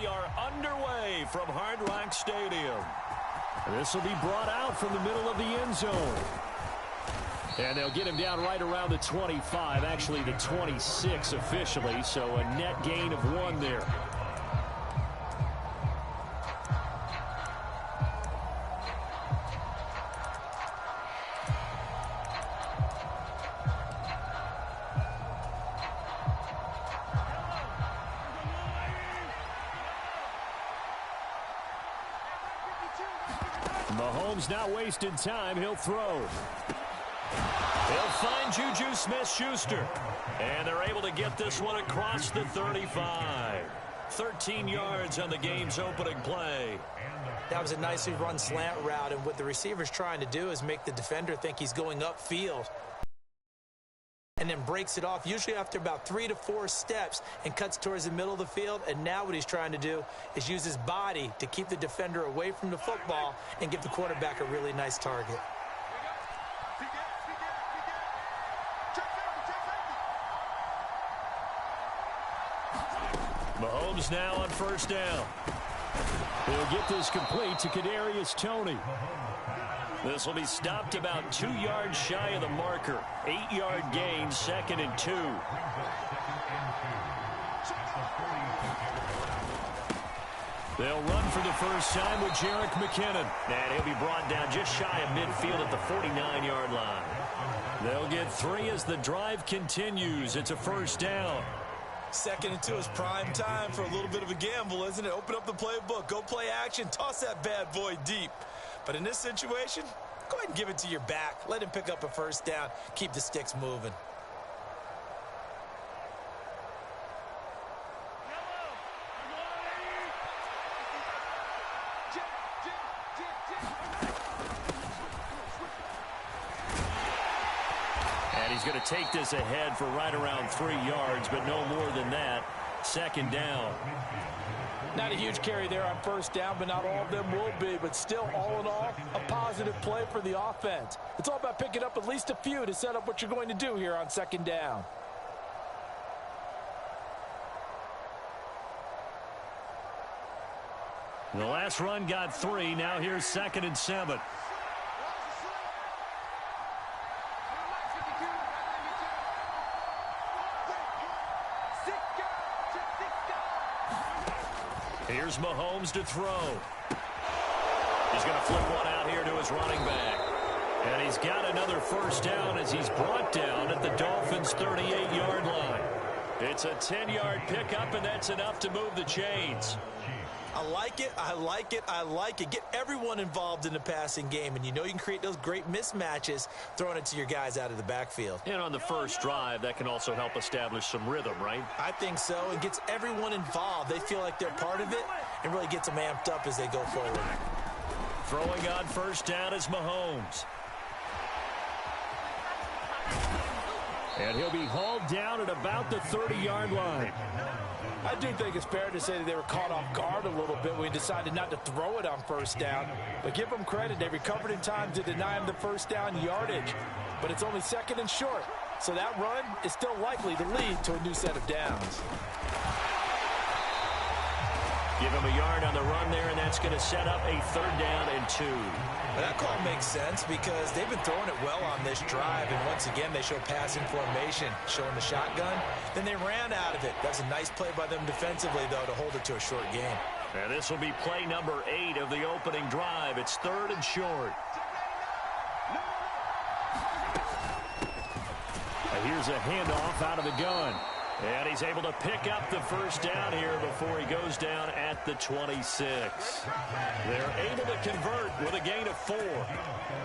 We are underway from Hard Rock Stadium. This will be brought out from the middle of the end zone. And they'll get him down right around the 25, actually the 26 officially, so a net gain of 1 there. Mahomes not wasting time. He'll throw. They'll find Juju Smith-Schuster. And they're able to get this one across the 35. 13 yards on the game's opening play. That was a nicely run slant route, and what the receiver's trying to do is make the defender think he's going upfield and then breaks it off, usually after about 3 to 4 steps, and cuts towards the middle of the field. And now what he's trying to do is use his body to keep the defender away from the football and give the quarterback a really nice target. Mahomes now on first down. He'll get this complete to Kadarius Toney. This will be stopped about 2 yards shy of the marker. 8-yard gain, 2nd and 2. They'll run for the first time with Jerick McKinnon. And he'll be brought down just shy of midfield at the 49-yard line. They'll get 3 as the drive continues. It's a first down. 2nd and 2 is prime time for a little bit of a gamble, isn't it? Open up the playbook, go play action, toss that bad boy deep. But in this situation, go ahead and give it to your back. Let him pick up a first down. Keep the sticks moving. And he's going to take this ahead for right around 3 yards, but no more than that. 2nd down. Not a huge carry there on first down, but not all of them will be. But still, all in all, a positive play for the offense. It's all about picking up at least a few to set up what you're going to do here on 2nd down. The last run got 3. Now here's 2nd and 7. Here's Mahomes to throw. He's going to flip one out here to his running back. And he's got another first down as he's brought down at the Dolphins' 38-yard line. It's a 10-yard pickup, and that's enough to move the chains. I like it, I like it, I like it. Get everyone involved in the passing game, and you know you can create those great mismatches throwing it to your guys out of the backfield. And on the first drive, that can also help establish some rhythm, right? I think so. It gets everyone involved. They feel like they're part of it and really gets them amped up as they go forward. Throwing on first down is Mahomes. And he'll be hauled down at about the 30-yard line. I do think it's fair to say that they were caught off guard a little bit when he decided not to throw it on first down. But give them credit. They recovered in time to deny him the first down yardage. But it's only 2nd and short. So that run is still likely to lead to a new set of downs. Give him a yard on the run there, and that's going to set up a 3rd down and 2. Well, that call makes sense because they've been throwing it well on this drive, and once again they show passing formation, showing the shotgun. Then they ran out of it. That's a nice play by them defensively, though, to hold it to a short gain. And this will be play number 8 of the opening drive. It's 3rd and short. Here's a handoff out of the gun. And he's able to pick up the first down here before he goes down at the 26. They're able to convert with a gain of 4.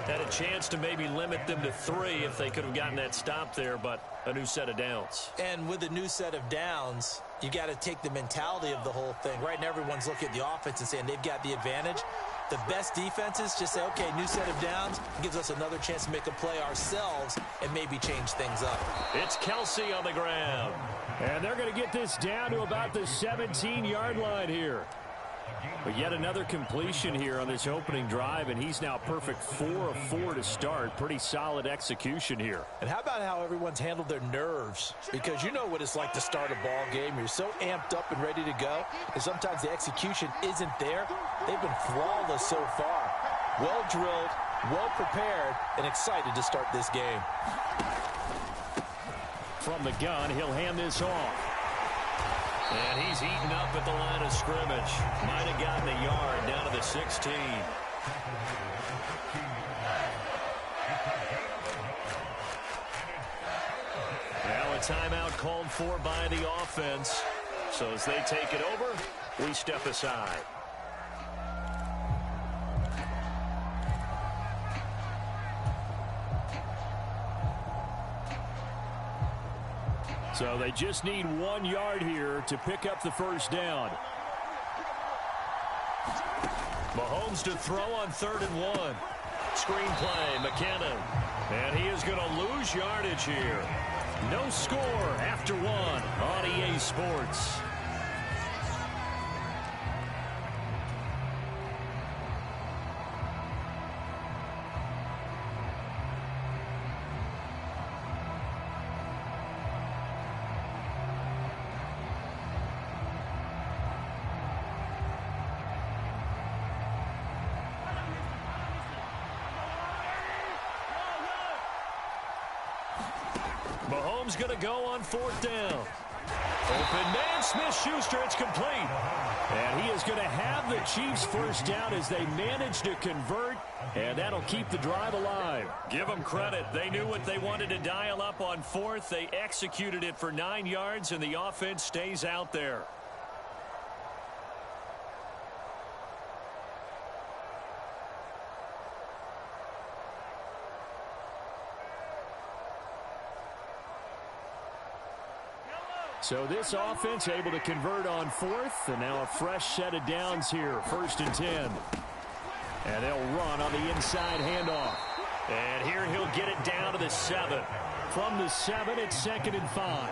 Had a chance to maybe limit them to 3 if they could have gotten that stop there, but a new set of downs. And with a new set of downs, you got to take the mentality of the whole thing. Right now everyone's looking at the offense and saying they've got the advantage. The best defenses just say, okay, new set of downs, gives us another chance to make a play ourselves and maybe change things up. It's Kelsey on the ground. And they're going to get this down to about the 17-yard line here. But yet another completion here on this opening drive, and he's now perfect 4 of 4 to start. Pretty solid execution here. And how about how everyone's handled their nerves? Because you know what it's like to start a ball game. You're so amped up and ready to go, and sometimes the execution isn't there. They've been flawless so far. Well drilled, well prepared, and excited to start this game. From the gun, he'll hand this off. And he's eaten up at the line of scrimmage. Might have gotten a yard down to the 16. Now a timeout called for by the offense. So as they take it over, we step aside. So they just need 1 yard here to pick up the first down. Mahomes to throw on 3rd and 1. Screen play, McKinnon. And he is going to lose yardage here. No score after 1 on EA Sports. Mahomes going to go on 4th down. Open man, Smith-Schuster, it's complete. And he is going to have the Chiefs first down as they manage to convert, and that'll keep the drive alive. Give them credit. They knew what they wanted to dial up on 4th. They executed it for 9 yards, and the offense stays out there. So this offense able to convert on 4th, and now a fresh set of downs here, 1st and 10. And they'll run on the inside handoff. And here he'll get it down to the 7. From the 7, it's 2nd and 5.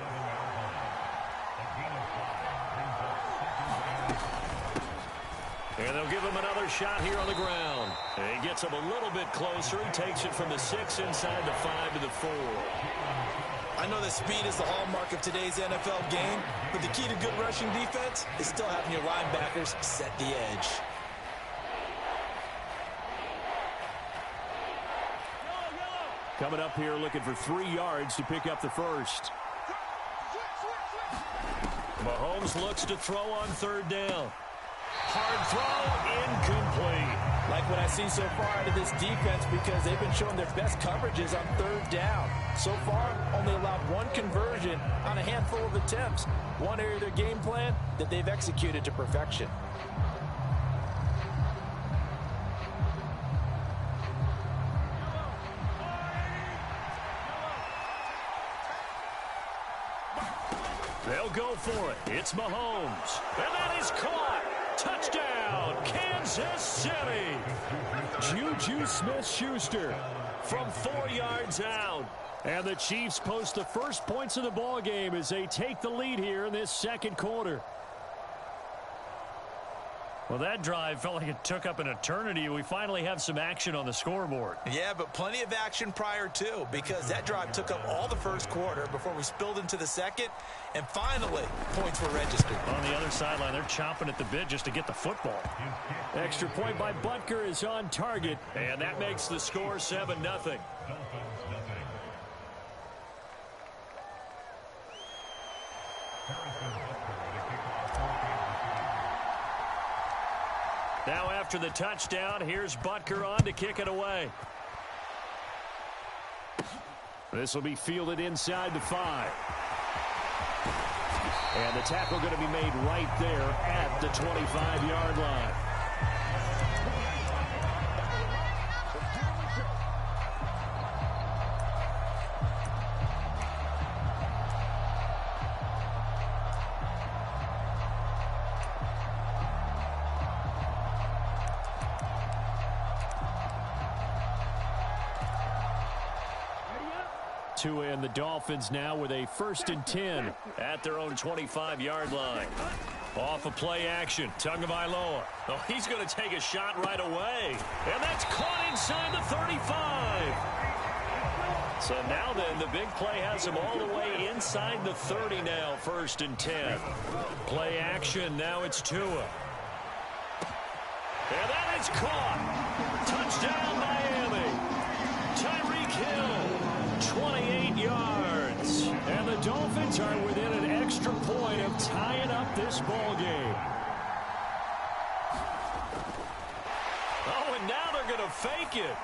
And they'll give him another shot here on the ground. And he gets him a little bit closer. He takes it from the 6 inside the 5 to the 4. I know that speed is the hallmark of today's NFL game, but the key to good rushing defense is still having your linebackers set the edge. Coming up here looking for 3 yards to pick up the first. Mahomes looks to throw on 3rd down. Hard throw, incomplete. Like what I've seen so far out of this defense, because they've been showing their best coverages on 3rd down. So far, only allowed 1 conversion on a handful of attempts. One area of their game plan that they've executed to perfection. They'll go for it. It's Mahomes. And that is caught. Touchdown, Kansas City. Juju Smith-Schuster from 4 yards out. And the Chiefs post the first points of the ball game as they take the lead here in this 2nd quarter. Well, that drive felt like it took up an eternity. We finally have some action on the scoreboard. Yeah, but plenty of action prior to, because that drive took up all the 1st quarter before we spilled into the 2nd, and finally, points were registered. On the other sideline, they're chomping at the bit just to get the football. Extra point by Butker is on target, and that makes the score 7-0. Now after the touchdown, here's Butker on to kick it away. This will be fielded inside the 5. And the tackle going to be made right there at the 25-yard line. And the Dolphins now with a 1st and 10 at their own 25-yard line. Off of play action, Tagovailoa. Oh, he's going to take a shot right away. And that's caught inside the 35. So now then, the big play has him all the way inside the 30 now, 1st and 10. Play action, now it's Tua. And that is caught. Touchdown, Miami. Tyreek Hill, 28 yards. And the Dolphins are within an extra point of tying up this ball game. Oh, and now they're going to fake it.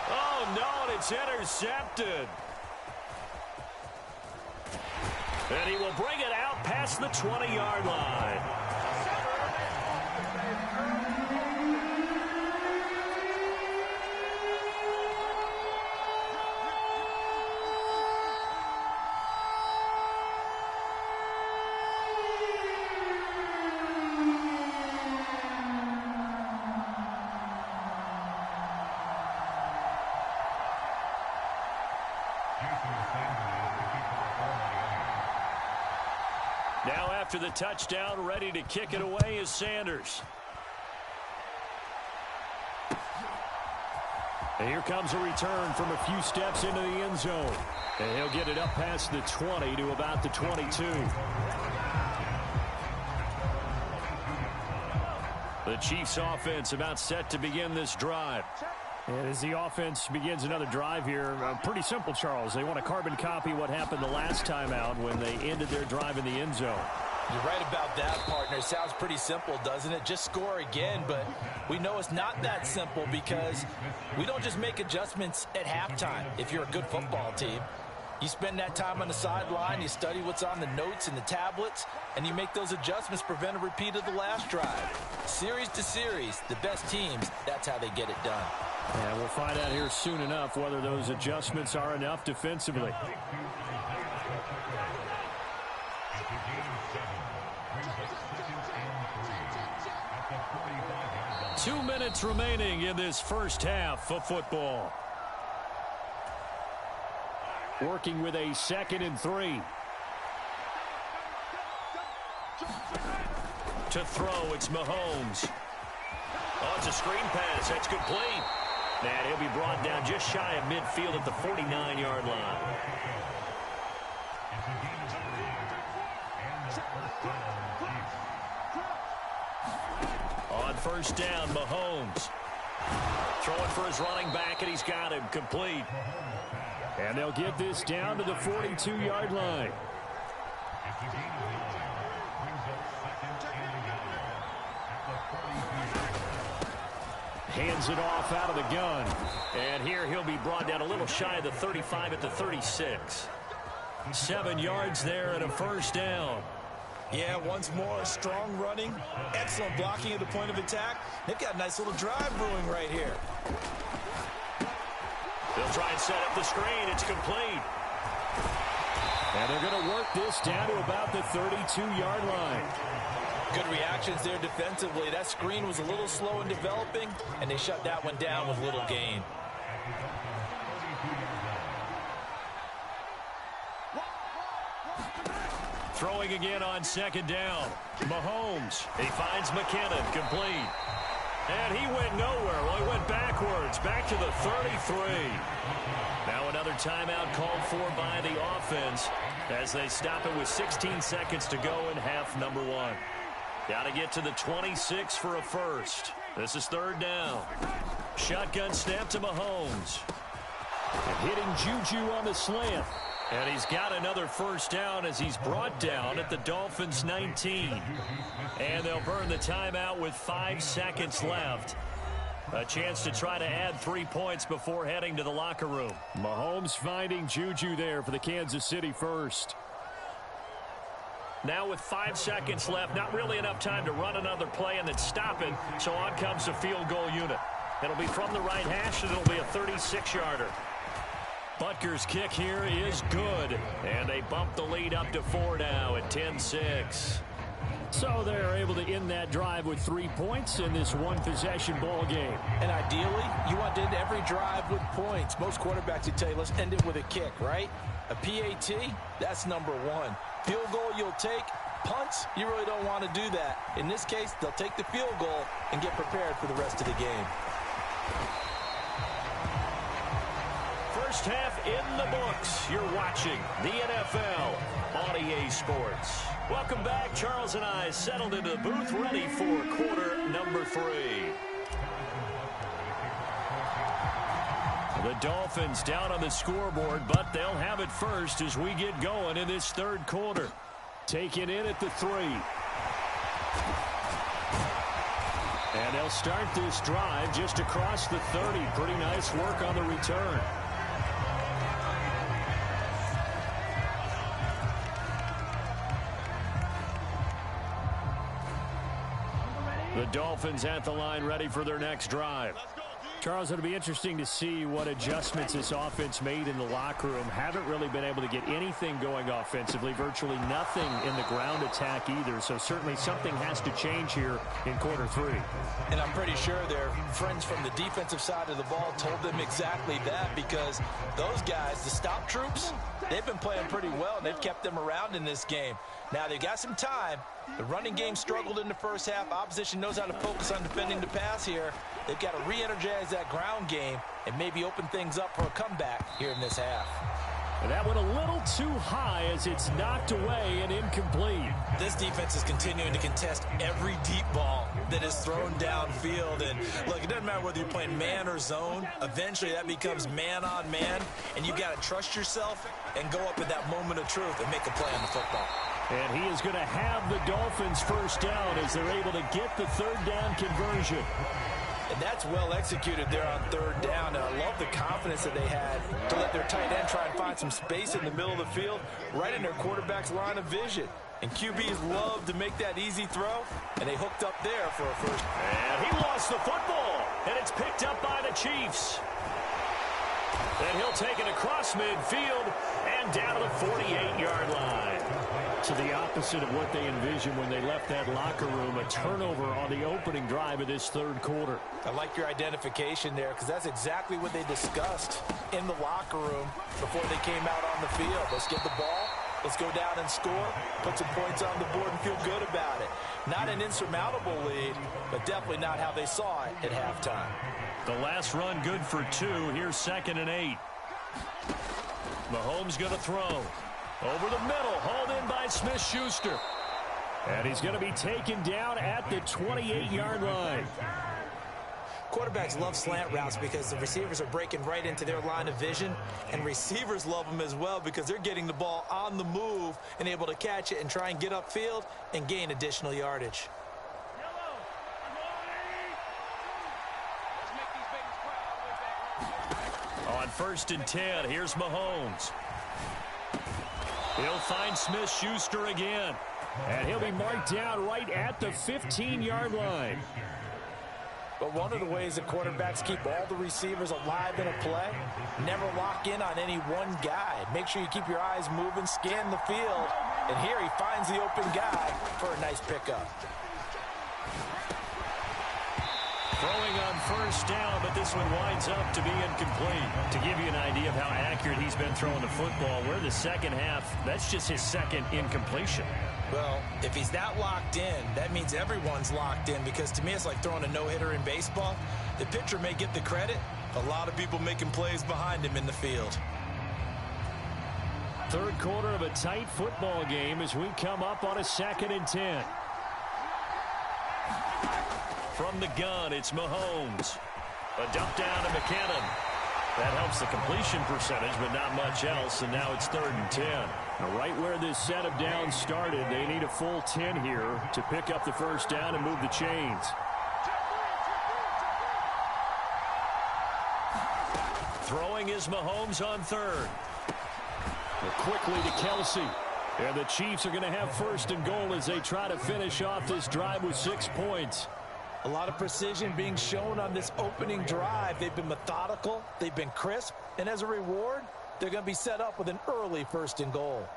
Oh, no, and it's intercepted. And he will bring it out past the 20-yard line. Now after the touchdown, ready to kick it away is Sanders. And here comes a return from a few steps into the end zone. And he'll get it up past the 20 to about the 22. The Chiefs offense about set to begin this drive. And as the offense begins another drive here, pretty simple, Charles. They want to carbon copy what happened the last time out when they ended their drive in the end zone. You're right about that, partner. It sounds pretty simple, doesn't it? Just score again, but we know it's not that simple because we don't just make adjustments at halftime if you're a good football team. You spend that time on the sideline, you study what's on the notes and the tablets, and you make those adjustments, prevent a repeat of the last drive. Series to series, the best teams, that's how they get it done. And we'll find out here soon enough whether those adjustments are enough defensively. Two minutes remaining in this first half of football. Working with a 2nd and 3. To throw, it's Mahomes. Oh, it's a screen pass. That's complete. And he'll be brought down just shy of midfield at the 49-yard line. On first down, Mahomes. Throwing for his running back, and he's got him complete. And they'll get this down to the 42-yard line. Hands it off out of the gun. And here he'll be brought down a little shy of the 35 at the 36. 7 yards there and a first down. Yeah, once more, strong running, excellent blocking at the point of attack. They've got a nice little drive brewing right here. They'll try and set up the screen. It's complete. And they're going to work this down to about the 32-yard line. Good reactions there defensively. That screen was a little slow in developing, and they shut that one down with little gain. Throwing again on second down. Mahomes. He finds McKinnon. Complete. And he went nowhere. Well, he went backwards. Back to the 33. Now another timeout called for by the offense as they stop it with 16 seconds to go in half number 1. Got to get to the 26 for a first. This is third down. Shotgun snap to Mahomes. Hitting Juju on the slant. And he's got another first down as he's brought down at the Dolphins' 19. And they'll burn the timeout with 5 seconds left. A chance to try to add 3 points before heading to the locker room. Mahomes finding Juju there for the Kansas City first. Now with 5 seconds left, not really enough time to run another play and then stop it. So on comes the field goal unit. It'll be from the right hash, and it'll be a 36-yarder. Butker's kick here is good. And they bump the lead up to 4 now at 10-6. So they're able to end that drive with 3 points in this one-possession ball game. And ideally, you want to end every drive with points. Most quarterbacks would tell you, let's end it with a kick, right? A PAT, that's number 1. Field goal you'll take, punts, you really don't want to do that. In this case, they'll take the field goal and get prepared for the rest of the game. First half in the books. You're watching the NFL on EA Sports. Welcome back. Charles and I settled into the booth, ready for quarter number 3. The Dolphins down on the scoreboard, but they'll have it first as we get going in this third quarter. Taken in at the 3. And they'll start this drive just across the 30. Pretty nice work on the return. The Dolphins at the line, ready for their next drive. Charles, it'll be interesting to see what adjustments this offense made in the locker room. Haven't really been able to get anything going offensively, virtually nothing in the ground attack either. So certainly something has to change here in quarter 3. And I'm pretty sure their friends from the defensive side of the ball told them exactly that, because those guys, the stop troops, they've been playing pretty well, and they've kept them around in this game. Now, they've got some time. The running game struggled in the first half. Opposition knows how to focus on defending the pass here. They've got to re-energize that ground game and maybe open things up for a comeback here in this half. And that went a little too high as it's knocked away and incomplete. This defense is continuing to contest every deep ball that is thrown downfield. And look, it doesn't matter whether you're playing man or zone. Eventually that becomes man on man, and you've got to trust yourself and go up at that moment of truth and make a play on the football. And he is going to have the Dolphins first down as they're able to get the third down conversion. And that's well executed there on third down. And I love the confidence that they had to let their tight end try and find some space in the middle of the field, right in their quarterback's line of vision. And QBs love to make that easy throw, and they hooked up there for a first. And he lost the football, and it's picked up by the Chiefs. Then he'll take it across midfield and down to the 48-yard line. To the opposite of what they envisioned when they left that locker room, a turnover on the opening drive of this third quarter. I like your identification there, because that's exactly what they discussed in the locker room before they came out on the field. Let's get the ball. Let's go down and score, put some points on the board, and feel good about it. Not an insurmountable lead, but definitely not how they saw it at halftime. The last run good for 2. Here's 2nd and 8. Mahomes going to throw. Over the middle, hauled in by Smith-Schuster. And he's going to be taken down at the 28-yard line. Quarterbacks love slant routes because the receivers are breaking right into their line of vision, and receivers love them as well because they're getting the ball on the move and able to catch it and try and get upfield and gain additional yardage. On 1st and 10, here's Mahomes. He'll find Smith-Schuster again. And he'll be marked down right at the 15-yard line. But one of the ways that quarterbacks keep all the receivers alive in a play, never lock in on any one guy. Make sure you keep your eyes moving, scan the field, and here he finds the open guy for a nice pickup. Throwing on 1st down, but this one winds up to be incomplete. To give you an idea of how accurate he's been throwing the football, we're in the second half. That's just his 2nd incompletion. Well, if he's that locked in, that means everyone's locked in, because to me it's like throwing a no-hitter in baseball. The pitcher may get the credit, a lot of people making plays behind him in the field. Third quarter of a tight football game as we come up on a 2nd and 10. From the gun, it's Mahomes. A dump down to McKinnon. That helps the completion percentage, but not much else, and now it's 3rd and 10. Now, right where this set of downs started, they need a full 10 here to pick up the first down and move the chains. Throwing is Mahomes on 3rd. Quickly to Kelsey. And the Chiefs are going to have 1st and goal as they try to finish off this drive with 6 points. A lot of precision being shown on this opening drive. They've been methodical, they've been crisp, and as a reward, they're going to be set up with an early 1st and goal.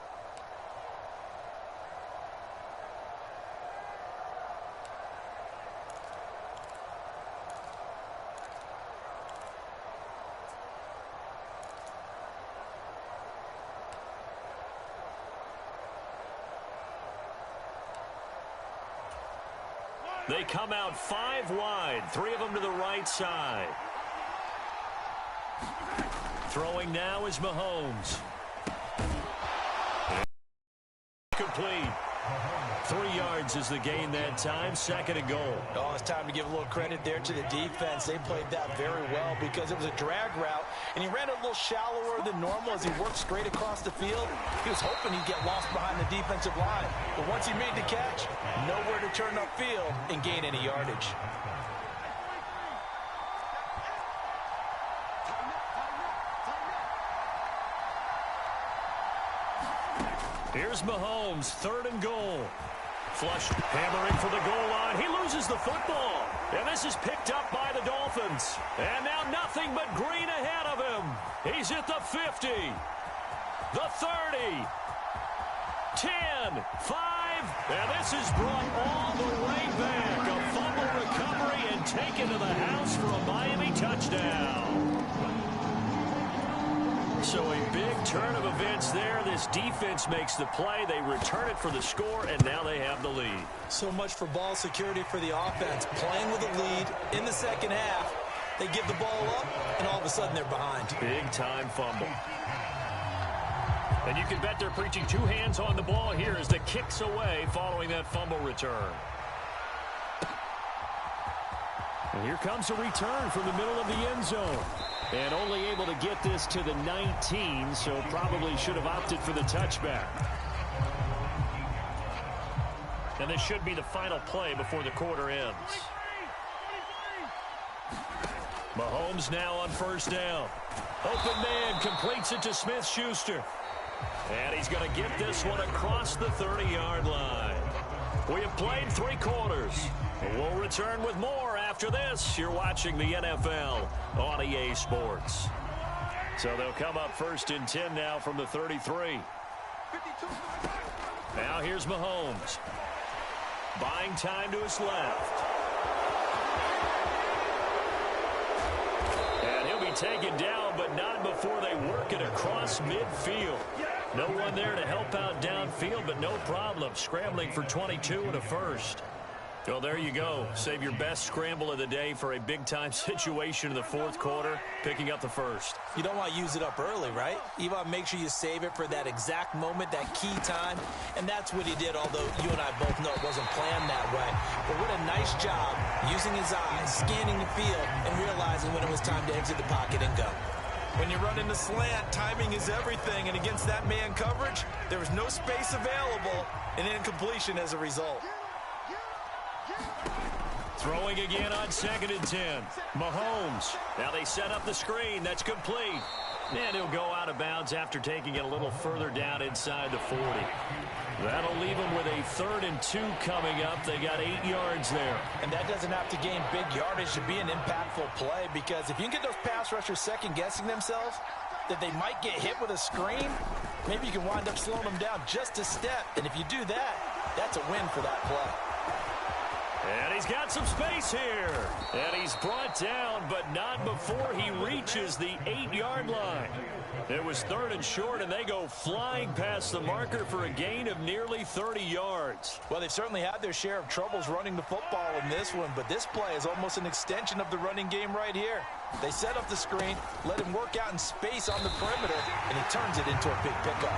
They come out 5 wide, 3 of them to the right side. Throwing now is Mahomes. Complete. 3 yards is the gain that time. 2nd and goal. Oh, it's time to give a little credit there to the defense. They played that very well because it was a drag route, and he ran a little shallower than normal as he worked straight across the field. He was hoping he'd get lost behind the defensive line. But once he made the catch, nowhere to turn upfield and gain any yardage. Here's Mahomes, 3rd and goal. Flush, hammering for the goal line. He loses the football. And this is picked up by the Dolphins. And now nothing but green ahead of him. He's at the 50, the 30, 10, 5. And this is brought all the way back. A fumble recovery and taken to the house for a Miami touchdown. So a big turn of events there. This defense makes the play. They return it for the score, and now they have the lead. So much for ball security for the offense. Playing with a lead in the second half. They give the ball up, and all of a sudden they're behind. Big-time fumble. And you can bet they're preaching 2 hands on the ball here as the kick's away following that fumble return. And here comes a return from the middle of the end zone. And only able to get this to the 19, so probably should have opted for the touchback. And this should be the final play before the quarter ends. Mahomes now on 1st down. Open man completes it to Smith-Schuster. And he's going to get this one across the 30-yard line. We have played 3 quarters. We'll return with more after this. You're watching the NFL on EA Sports. So they'll come up 1st and 10 now from the 33. Now here's Mahomes. Buying time to his left. And he'll be taken down, but not before they work it across midfield. No one there to help out downfield, but no problem. Scrambling for 22 and a first. Well, there you go. Save your best scramble of the day for a big-time situation in the 4th quarter, picking up the first. You don't want to use it up early, right? You want to make sure you save it for that exact moment, that key time, and that's what he did, although you and I both know it wasn't planned that way. But what a nice job using his eyes, scanning the field, and realizing when it was time to exit the pocket and go. When you run in the slant, timing is everything, and against that man coverage, there was no space available, and incompletion as a result. Throwing again on 2nd and 10. Mahomes. Now they set up the screen. That's complete. And he'll go out of bounds after taking it a little further down inside the 40. That'll leave them with a 3rd and 2 coming up. They got 8 yards there. And that doesn't have to gain big yardage to be an impactful play, because if you can get those pass rushers second-guessing themselves, that they might get hit with a screen, maybe you can wind up slowing them down just a step. And if you do that, that's a win for that play. And he's got some space here. And he's brought down, but not before he reaches the 8-yard line. It was 3rd and short, and they go flying past the marker for a gain of nearly 30 yards. Well, they've certainly had their share of troubles running the football in this one, but this play is almost an extension of the running game right here. They set up the screen, let him work out in space on the perimeter, and he turns it into a big pickup.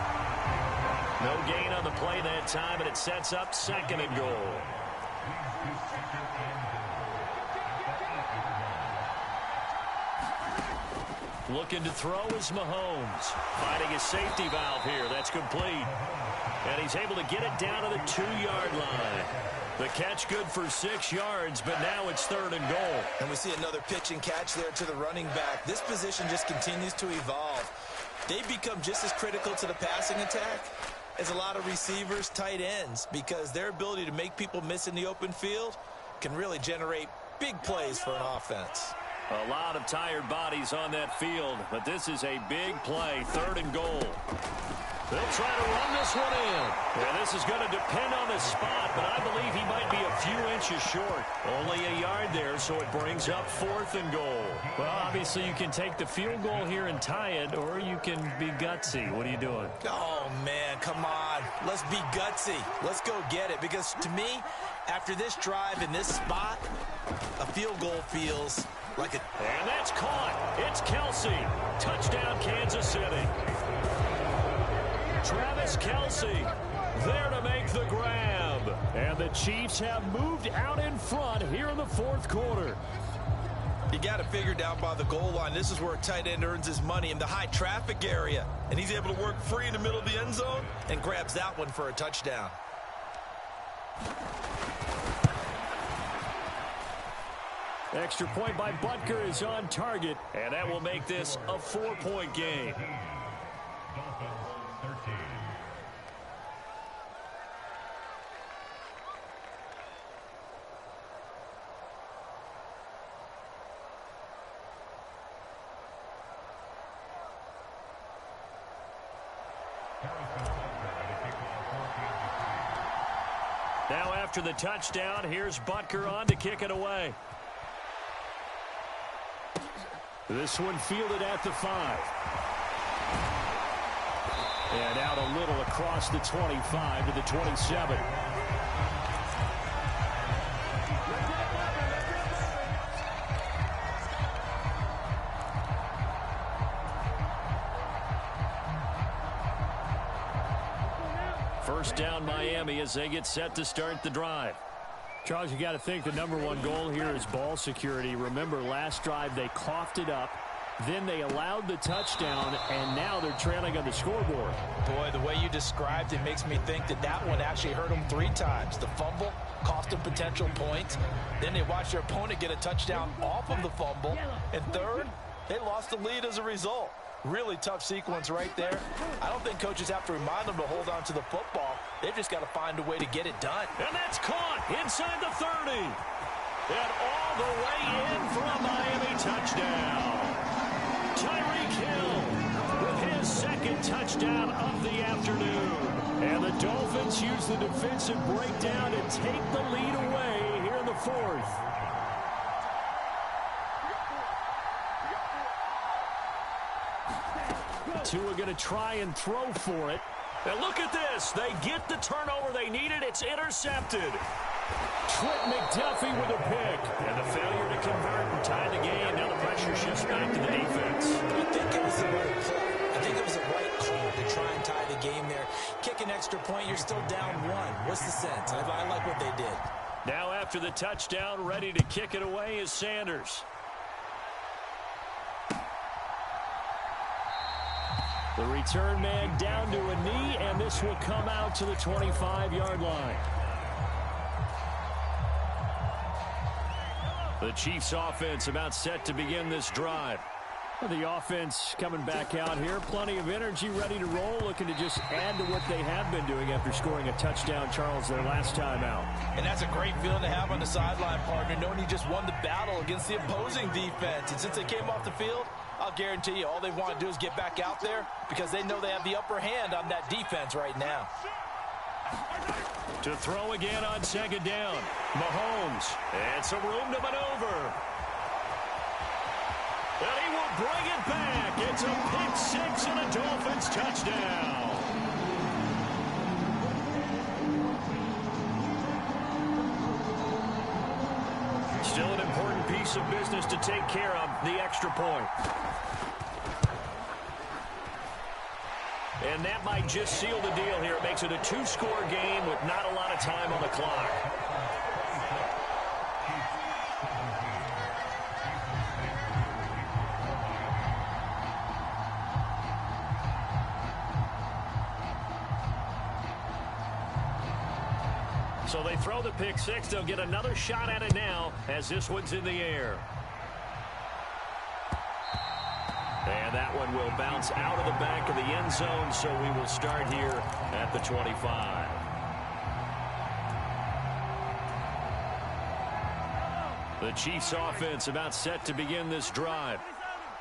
No gain on the play that time, and it sets up 2nd and goal. Looking to throw is Mahomes. Finding his safety valve here. That's complete. And he's able to get it down to the 2-yard line. The catch good for 6 yards, but now it's 3rd and goal. And we see another pitch and catch there to the running back. This position just continues to evolve. They become just as critical to the passing attack as a lot of receivers, tight ends, because their ability to make people miss in the open field can really generate big plays for an offense. A lot of tired bodies on that field, but this is a big play, 3rd and goal. They'll try to run this one in. And this is going to depend on the spot, but I believe he might be a few inches short. Only a yard there, so it brings up 4th and goal. Well, obviously you can take the field goal here and tie it, or you can be gutsy. What are you doing? Oh, man, come on. Let's be gutsy. Let's go get it, because to me, After this drive in this spot, a field goal feels like a... And that's caught. It's Kelsey. Touchdown, Kansas City. Travis Kelsey there to make the grab. And the Chiefs have moved out in front here in the fourth quarter. You got to figure down by the goal line. This is where a tight end earns his money in the high traffic area. And he's able to work free in the middle of the end zone and grabs that one for a touchdown. Extra point by Butker is on target. And that will make this a 4-point game. Now after the touchdown, here's Butker on to kick it away. This one fielded at the 5. And out a little across the 25 to the 27. First down, Miami, as they get set to start the drive. Charles, you got to think the number one goal here is ball security. Remember, last drive they coughed it up, then they allowed the touchdown, and now they're trailing on the scoreboard. Boy, the way you described it makes me think that that one actually hurt them 3 times. The fumble cost them potential points. Then they watched their opponent get a touchdown off of the fumble. And third, they lost the lead as a result. Really tough sequence right there. I don't think coaches have to remind them to hold on to the football. They've just got to find a way to get it done. And that's caught inside the 30. And all the way in for a Miami touchdown. Tyreek Hill with his second touchdown of the afternoon. And the Dolphins use the defensive breakdown to take the lead away here in the fourth. Tua going to try and throw for it. And look at this. They get the turnover they needed. It's intercepted. Trent McDuffie with a pick. And the failure to convert and tie the game. Now the pressure shifts back to the defense. I think it was the right call. I think it was the right call to try and tie the game there. Kick an extra point, you're still down 1. What's the sense? I like what they did. Now after the touchdown, ready to kick it away is Sanders. The return man down to a knee, and this will come out to the 25-yard line. The Chiefs offense about set to begin this drive. The offense coming back out here. Plenty of energy, ready to roll, looking to just add to what they have been doing after scoring a touchdown, Charles, their last time out. And that's a great feeling to have on the sideline, partner, knowing you just won the battle against the opposing defense. And since they came off the field, I'll guarantee you all they want to do is get back out there because they know they have the upper hand on that defense right now. To throw again on second down. Mahomes. And some room to maneuver. And he will bring it back. It's a pick 6 and a Dolphins touchdown. Still an important piece of business to take care of, the extra point. And that might just seal the deal here. It makes it a 2-score game with not a lot of time on the clock. So they throw the pick 6. They'll get another shot at it now as this one's in the air. And that one will bounce out of the back of the end zone, so we will start here at the 25. The Chiefs offense about set to begin this drive.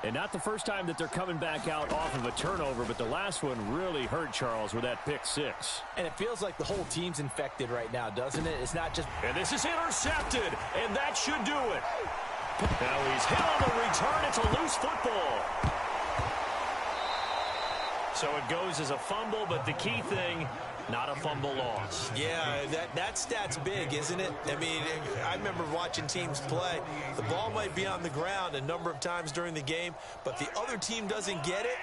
And not the first time that they're coming back out off of a turnover, but the last one really hurt, Charles, with that pick 6. And it feels like the whole team's infected right now, doesn't it? It's not just... And this is intercepted, and that should do it. Now he's hit on the return. It's a loose football. So it goes as a fumble, but the key thing, Not a fumble loss. Yeah, that stat's big, isn't it? I mean, I remember watching teams play. The ball might be on the ground a number of times during the game, but the other team doesn't get it.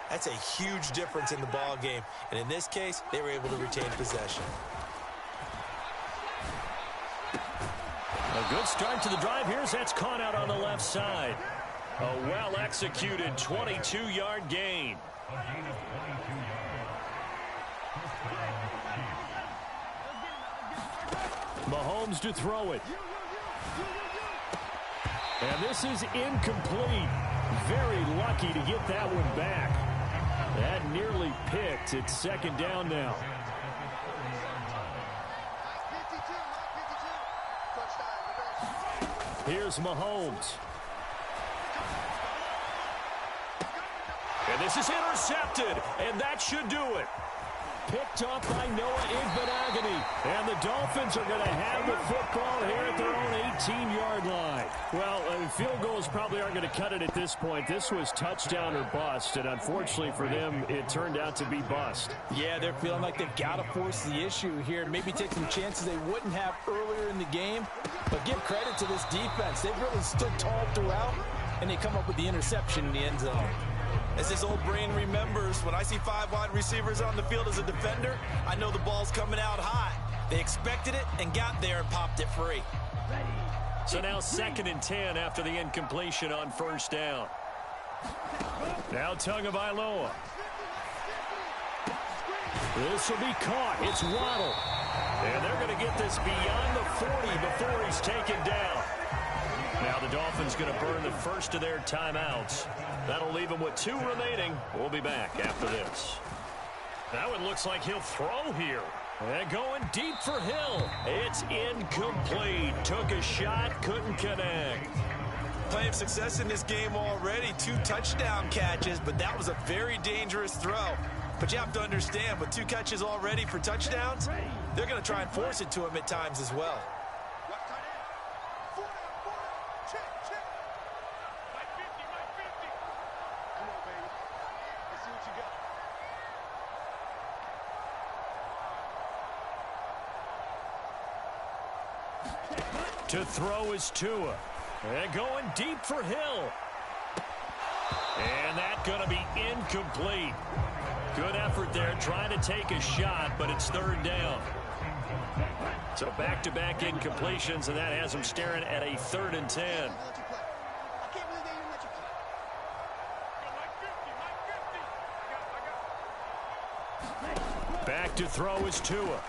That's a huge difference in the ball game. And in this case, they were able to retain possession. A good start to the drive. Here's that's caught out on the left side. A well-executed 22-yard gain. Mahomes to throw it. And this is incomplete. Very lucky to get that one back. That nearly picked. It's second down now. Here's Mahomes. And this is intercepted, and that should do it. Picked off by Noah Igbenogany. And the Dolphins are going to have the football here at their own 18-yard line. Well, field goals probably aren't going to cut it at this point. This was touchdown or bust, and unfortunately for them, it turned out to be bust. Yeah, they're feeling like they've got to force the issue here and maybe take some chances they wouldn't have earlier in the game. But give credit to this defense. They've really stood tall throughout, and they come up with the interception in the end zone. As this old brain remembers, when I see 5 wide receivers on the field as a defender, I know the ball's coming out high. They expected it and got there and popped it free. So now 2nd and 10 after the incompletion on first down. Now Tagovailoa. This will be caught. It's Waddle. And they're going to get this beyond the 40 before he's taken down. Now the Dolphins going to burn the first of their timeouts. That'll leave them with 2 remaining. We'll be back after this. That one looks like he'll throw here. And going deep for Hill. It's incomplete. Took a shot, couldn't connect. Plenty of success in this game already. 2 touchdown catches, but that was a very dangerous throw. But you have to understand, with 2 catches already for touchdowns, they're going to try and force it to him at times as well. To throw is Tua. And going deep for Hill. And that's going to be incomplete. Good effort there trying to take a shot, but it's 3rd down. So back-to-back incompletions, and that has them staring at a 3rd and 10. Back to throw is Tua.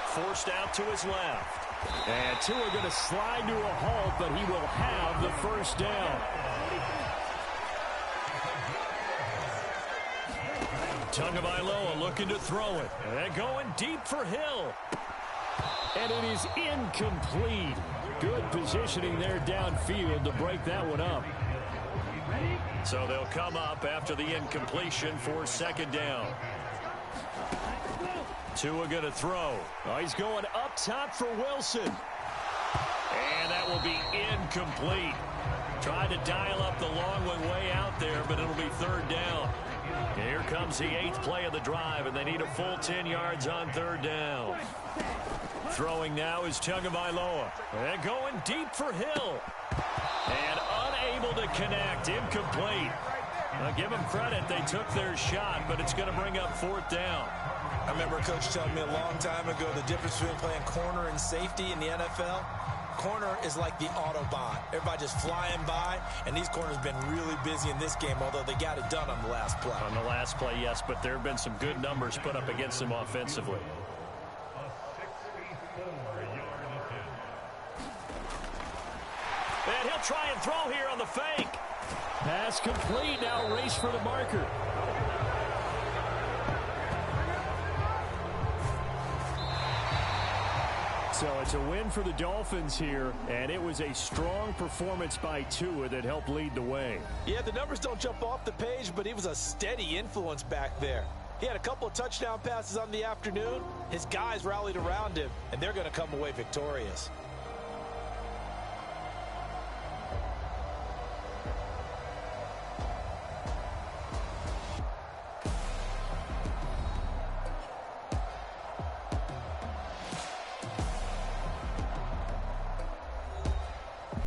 Forced out to his left. And Tua going to slide to a halt, but he will have the first down. Tagovailoa looking to throw it. And going deep for Hill. And it is incomplete. Good positioning there downfield to break that one up. So they'll come up after the incompletion for 2nd down. Tua going to throw. Oh, he's going up top for Wilson. And that will be incomplete. Tried to dial up the long one way out there, but it'll be 3rd down. Here comes the 8th play of the drive, and they need a full 10 yards on 3rd down. Throwing now is Tagovailoa. And going deep for Hill. And unable to connect. Incomplete. Now give them credit. They took their shot, but it's going to bring up 4th down. I remember a coach telling me a long time ago the difference between playing corner and safety in the NFL. Corner is like the Autobahn. Everybody just flying by, and these corners have been really busy in this game, although they got it done on the last play. On the last play, yes, but there have been some good numbers put up against them offensively. And he'll try and throw here on the fake. Pass complete. Now race for the marker. So it's a win for the Dolphins here, and it was a strong performance by Tua that helped lead the way. Yeah, the numbers don't jump off the page, but he was a steady influence back there. He had a couple of touchdown passes on the afternoon. His guys rallied around him, and they're going to come away victorious.